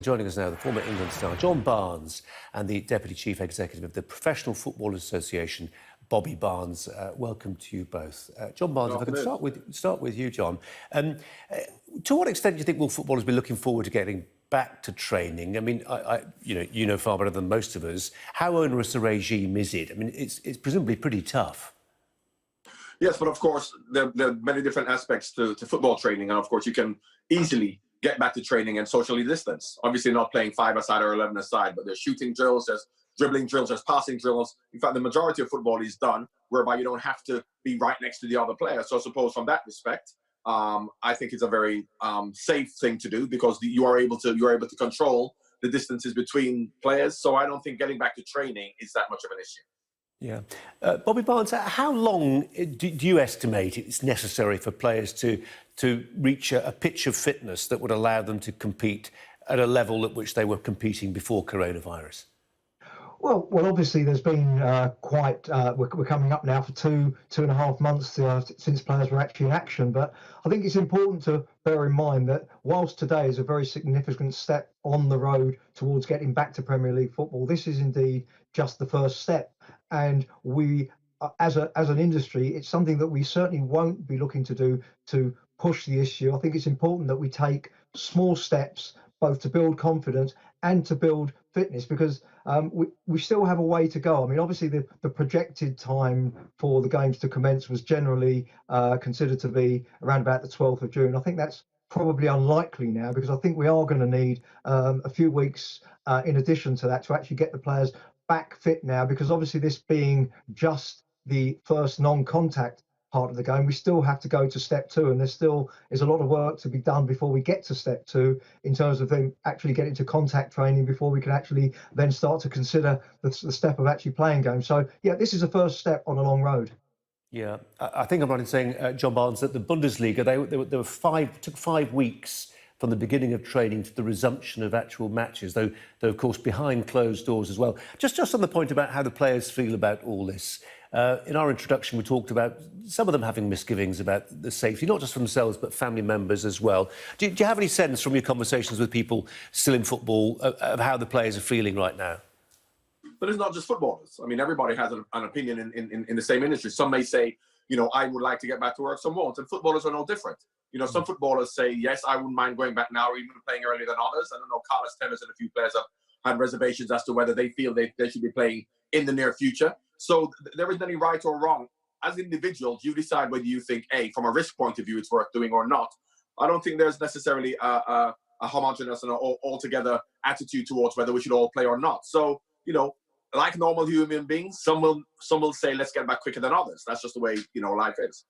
Joining us now, the former England star John Barnes and the Deputy Chief Executive of the Professional Footballers Association, Bobby Barnes. Welcome to you both. John Barnes, if I can start with you, John. To what extent do you think will footballers be looking forward to getting back to training? I mean, you know far better than most of us. How onerous a regime is it? I mean, it's presumably pretty tough. Yes, but of course, there are many different aspects to football training. And of course, you can easily get back to training and socially distance. Obviously not playing 5-a-side or 11-a-side, but there's shooting drills, there's dribbling drills, there's passing drills. In fact, the majority of football is done whereby you don't have to be right next to the other player. So I suppose from that respect, I think it's a very safe thing to do because you are able to control the distances between players. So I don't think getting back to training is that much of an issue. Yeah. Bobby Barnes, how long do you estimate it's necessary for players to reach a pitch of fitness that would allow them to compete at a level at which they were competing before coronavirus? Well, obviously there's been we're coming up now for two and a half months since players were actually in action. But I think it's important to bear in mind that whilst today is a very significant step on the road towards getting back to Premier League football, this is indeed just the first step. And we, as an industry, it's something that we certainly won't be looking to do to push the issue. I think it's important that we take small steps both to build confidence and to build fitness, because we still have a way to go. I mean, obviously the projected time for the games to commence was generally considered to be around about the 12th of June. I think that's probably unlikely now, because I think we are going to need a few weeks in addition to that to actually get the players back fit now, because obviously this being just the first non-contact part of the game, we still have to go to step two, and there still is a lot of work to be done before we get to step two in terms of them actually getting to contact training before we can actually then start to consider the step of actually playing games. So yeah, this is a first step on a long road. Yeah, I think I'm right in saying, John Barnes, that the Bundesliga, took 5 weeks from the beginning of training to the resumption of actual matches, though of course behind closed doors as well. Just on the point about how the players feel about all this. In our introduction, we talked about some of them having misgivings about the safety, not just for themselves, but family members as well. Do you have any sense from your conversations with people still in football of how the players are feeling right now? But it's not just footballers. I mean, everybody has an opinion in the same industry. Some may say, you know, I would like to get back to work, some won't. And footballers are no different. You know, some footballers say, yes, I wouldn't mind going back now or even playing earlier than others. I don't know, Carlos Tevez and a few players have had reservations as to whether they feel they should be playing in the near future. So there isn't any right or wrong. As individuals, you decide whether you think, from a risk point of view, it's worth doing or not. I don't think there's necessarily a homogeneous and altogether attitude towards whether we should all play or not. So, you know, like normal human beings, some will say, let's get back quicker than others. That's just the way, you know, life is.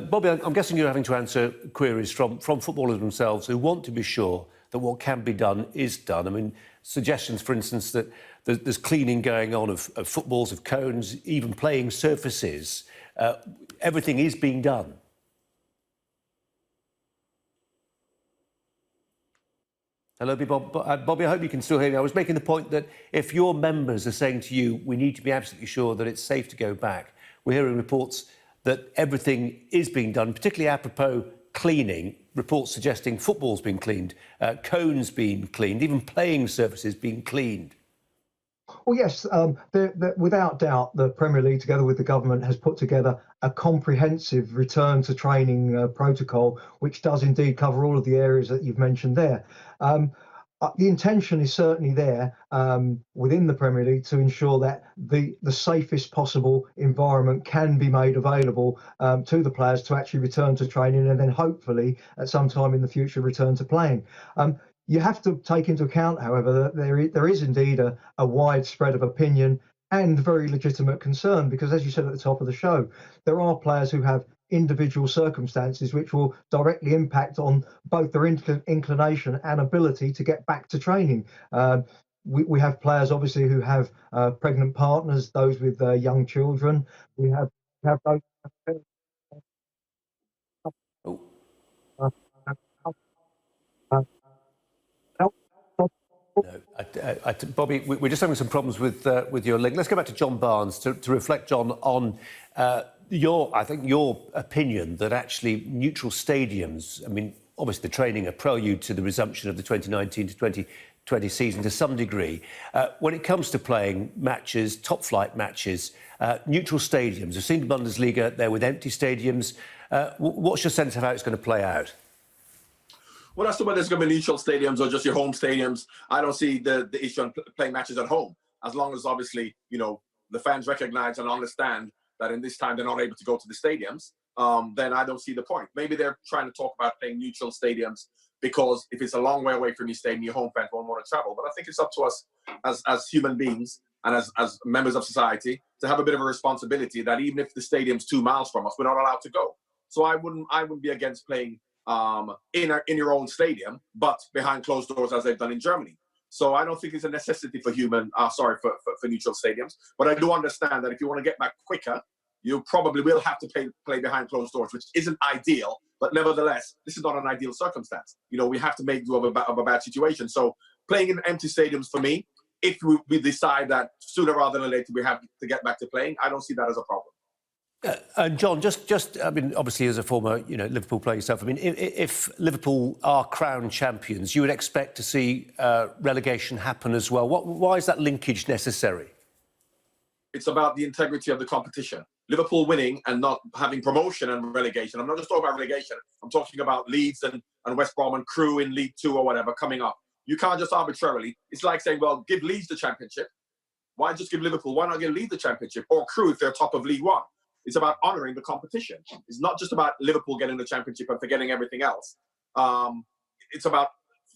Bobby, I'm guessing you're having to answer queries from footballers themselves who want to be sure that what can be done is done. I mean, suggestions, for instance, that there's cleaning going on of footballs, of cones, even playing surfaces. Everything is being done. Hello, Bobby, I hope you can still hear me. I was making the point that if your members are saying to you, we need to be absolutely sure that it's safe to go back, we're hearing reports that everything is being done, particularly apropos cleaning, reports suggesting football's being cleaned, cones being cleaned, even playing surfaces being cleaned. Well, yes, without doubt, the Premier League, together with the government, has put together a comprehensive return to training protocol, which does indeed cover all of the areas that you've mentioned there. The intention is certainly there within the Premier League to ensure that the safest possible environment can be made available to the players to actually return to training and then hopefully at some time in the future return to playing. You have to take into account, however, that there is indeed a widespread of opinion and very legitimate concern, because as you said at the top of the show, there are players who have individual circumstances which will directly impact on both their inclination and ability to get back to training. We have players obviously who have pregnant partners, those with young children. We have those. No, Bobby, we're just having some problems with your link. Let's go back to John Barnes to reflect, John, on your opinion that actually neutral stadiums, I mean, obviously the training a prelude to the resumption of the 2019 to 2020 season to some degree. When it comes to playing matches, top-flight matches, neutral stadiums, we've seen the Bundesliga there with empty stadiums. What's your sense of how it's going to play out? Well, as to whether it's going to be neutral stadiums or just your home stadiums, I don't see the issue on playing matches at home. As long as, obviously, the fans recognize and understand that in this time they're not able to go to the stadiums, then I don't see the point. Maybe they're trying to talk about playing neutral stadiums because if it's a long way away from your stadium, your home fans won't want to travel. But I think it's up to us as human beings and as members of society to have a bit of a responsibility that even if the stadium's 2 miles from us, we're not allowed to go. So I wouldn't be against playing in your own stadium, but behind closed doors as they've done in Germany. So I don't think it's a necessity for neutral stadiums. But I do understand that if you want to get back quicker, you probably will have to play behind closed doors, which isn't ideal. But nevertheless, this is not an ideal circumstance. We have to make do of a bad situation. So playing in empty stadiums for me, if we decide that sooner rather than later we have to get back to playing, I don't see that as a problem. And John, just I mean, obviously as a former, Liverpool player yourself, I mean, if Liverpool are crowned champions, you would expect to see relegation happen as well. Why is that linkage necessary? It's about the integrity of the competition. Liverpool winning and not having promotion and relegation. I'm not just talking about relegation. I'm talking about Leeds and West Brom and Crewe in League Two or whatever coming up. You can't just arbitrarily. It's like saying, well, give Leeds the championship. Why just give Liverpool? Why not give Leeds the championship? Or Crewe if they're top of League One? It's about honouring the competition. It's not just about Liverpool getting the championship and forgetting everything else. It's about,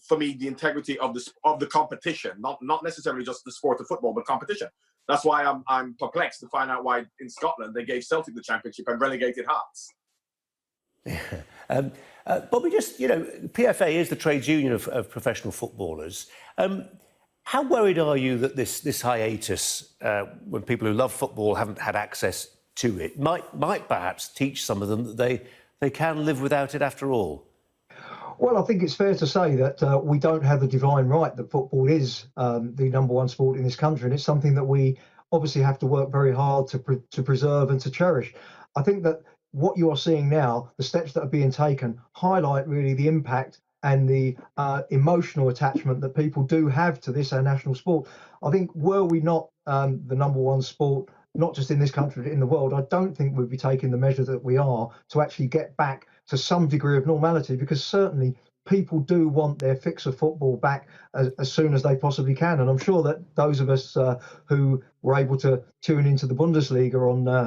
for me, the integrity of the competition, not necessarily just the sport of football, but competition. That's why I'm perplexed to find out why in Scotland they gave Celtic the championship and relegated Hearts. But we just, PFA is the trades union of professional footballers. How worried are you that this hiatus, when people who love football haven't had access to it, might perhaps teach some of them that they can live without it after all? Well, I think it's fair to say that we don't have the divine right that football is the number one sport in this country, and it's something that we obviously have to work very hard to preserve and to cherish. I think that what you are seeing now, the steps that are being taken, highlight really the impact and the emotional attachment that people do have to this, our national sport. I think were we not the number one sport, not just in this country, but in the world, I don't think we'd be taking the measure that we are to actually get back to some degree of normality, because certainly people do want their fix of football back as soon as they possibly can. And I'm sure that those of us who were able to tune into the Bundesliga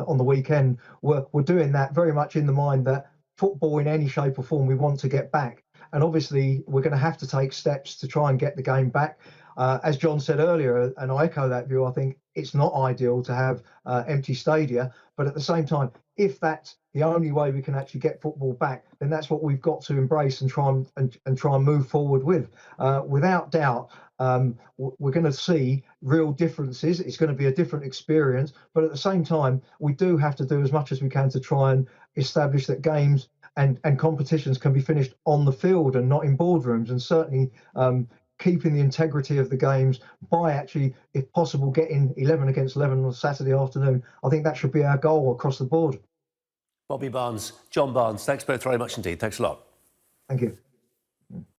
on the weekend were doing that very much in the mind that football in any shape or form we want to get back. And obviously we're going to have to take steps to try and get the game back. As John said earlier, and I echo that view, I think it's not ideal to have empty stadia, but at the same time, if that's the only way we can actually get football back, then that's what we've got to embrace and try and move forward with. Without doubt, we're going to see real differences. It's going to be a different experience, but at the same time, we do have to do as much as we can to try and establish that games and competitions can be finished on the field and not in boardrooms, and certainly keeping the integrity of the games by actually, if possible, getting 11 against 11 on Saturday afternoon. I think that should be our goal across the board. Bobby Barnes, John Barnes, thanks both very much indeed. Thanks a lot. Thank you.